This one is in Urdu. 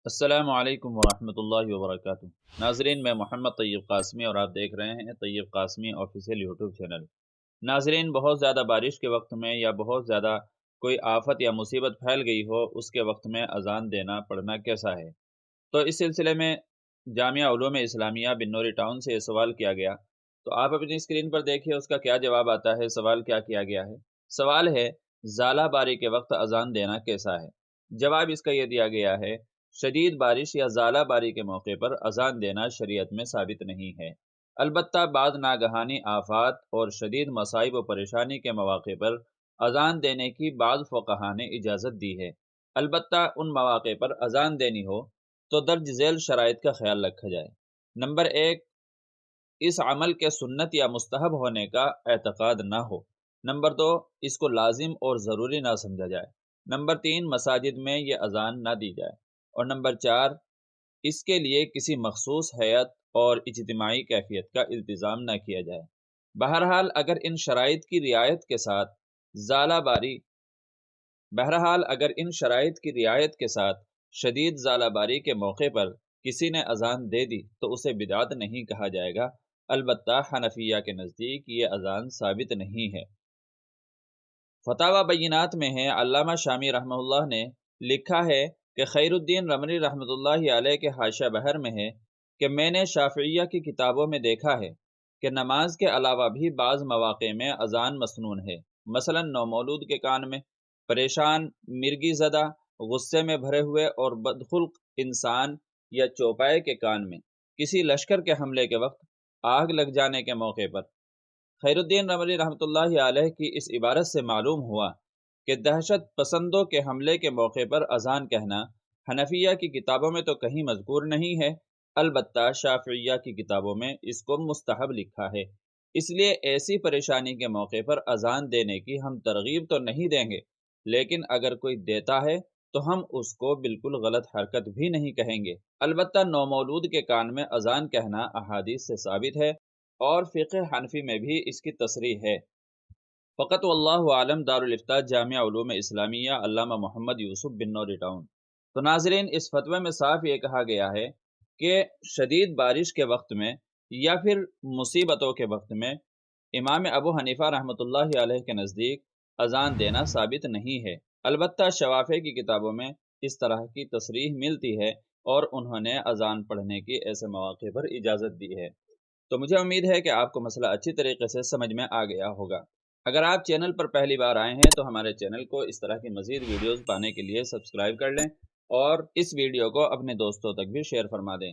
السلام علیکم ورحمۃ اللہ وبرکاتہ۔ ناظرین، میں محمد طیب قاسمی اور آپ دیکھ رہے ہیں طیب قاسمی آفیشیل یوٹیوب چینل۔ ناظرین، بہت زیادہ بارش کے وقت میں یا بہت زیادہ کوئی آفت یا مصیبت پھیل گئی ہو، اس کے وقت میں اذان دینا پڑھنا کیسا ہے؟ تو اس سلسلے میں جامعہ علوم اسلامیہ بنوری ٹاؤن سے یہ سوال کیا گیا، تو آپ اپنی اسکرین پر دیکھیے اس کا کیا جواب آتا ہے۔ سوال کیا کیا گیا ہے؟ سوال ہے، ژالہ باری کے وقت اذان دینا کیسا ہے؟ جواب اس کا یہ دیا گیا ہے، شدید بارش یا ژالہ باری کے موقع پر اذان دینا شریعت میں ثابت نہیں ہے، البتہ بعض ناگہانی آفات اور شدید مصائب و پریشانی کے مواقع پر اذان دینے کی بعض فقہا نے اجازت دی ہے۔ البتہ ان مواقع پر اذان دینی ہو تو درج ذیل شرائط کا خیال رکھا جائے۔ نمبر 1، اس عمل کے سنت یا مستحب ہونے کا اعتقاد نہ ہو۔ نمبر 2، اس کو لازم اور ضروری نہ سمجھا جائے۔ نمبر 3، مساجد میں یہ اذان نہ دی جائے۔ اور نمبر 4، اس کے لیے کسی مخصوص ہیئت اور اجتماعی کیفیت کا التزام نہ کیا جائے۔ بہرحال اگر ان شرائط کی رعایت کے ساتھ شدید ژالہ باری کے موقع پر کسی نے اذان دے دی تو اسے بدعت نہیں کہا جائے گا، البتہ حنفیہ کے نزدیک یہ اذان ثابت نہیں ہے۔ فتاوی بینات میں ہے، علامہ شامی رحمہ اللہ نے لکھا ہے کہ خیر الدین رملی رحمۃ اللہ علیہ کے حاشیہ بحر میں ہے کہ میں نے شافعیہ کی کتابوں میں دیکھا ہے کہ نماز کے علاوہ بھی بعض مواقع میں اذان مسنون ہے، مثلا نومولود کے کان میں، پریشان، مرگی زدہ، غصے میں بھرے ہوئے اور بدخلق انسان یا چوپائے کے کان میں، کسی لشکر کے حملے کے وقت، آگ لگ جانے کے موقع پر۔ خیر الدین رملی رحمۃ اللہ علیہ کی اس عبارت سے معلوم ہوا کہ دہشت پسندوں کے حملے کے موقع پر اذان کہنا حنفیہ کی کتابوں میں تو کہیں مذکور نہیں ہے، البتہ شافعیہ کی کتابوں میں اس کو مستحب لکھا ہے۔ اس لیے ایسی پریشانی کے موقع پر اذان دینے کی ہم ترغیب تو نہیں دیں گے، لیکن اگر کوئی دیتا ہے تو ہم اس کو بالکل غلط حرکت بھی نہیں کہیں گے۔ البتہ نومولود کے کان میں اذان کہنا احادیث سے ثابت ہے اور فقہ حنفی میں بھی اس کی تصریح ہے۔ فقط واللہ عالم، دارالافتاء جامعہ علوم اسلامیہ، علامہ محمد یوسف بنوری ٹاؤن۔ تو ناظرین، اس فتوے میں صاف یہ کہا گیا ہے کہ شدید بارش کے وقت میں یا پھر مصیبتوں کے وقت میں امام ابو حنیفہ رحمۃ اللہ علیہ کے نزدیک اذان دینا ثابت نہیں ہے، البتہ شوافع کی کتابوں میں اس طرح کی تصریح ملتی ہے اور انہوں نے اذان پڑھنے کی ایسے مواقع پر اجازت دی ہے۔ تو مجھے امید ہے کہ آپ کو مسئلہ اچھی طریقے سے سمجھ میں آ گیا ہوگا۔ اگر آپ چینل پر پہلی بار آئے ہیں تو ہمارے چینل کو اس طرح کی مزید ویڈیوز پانے کے لیے سبسکرائب کر لیں اور اس ویڈیو کو اپنے دوستوں تک بھی شیئر فرما دیں۔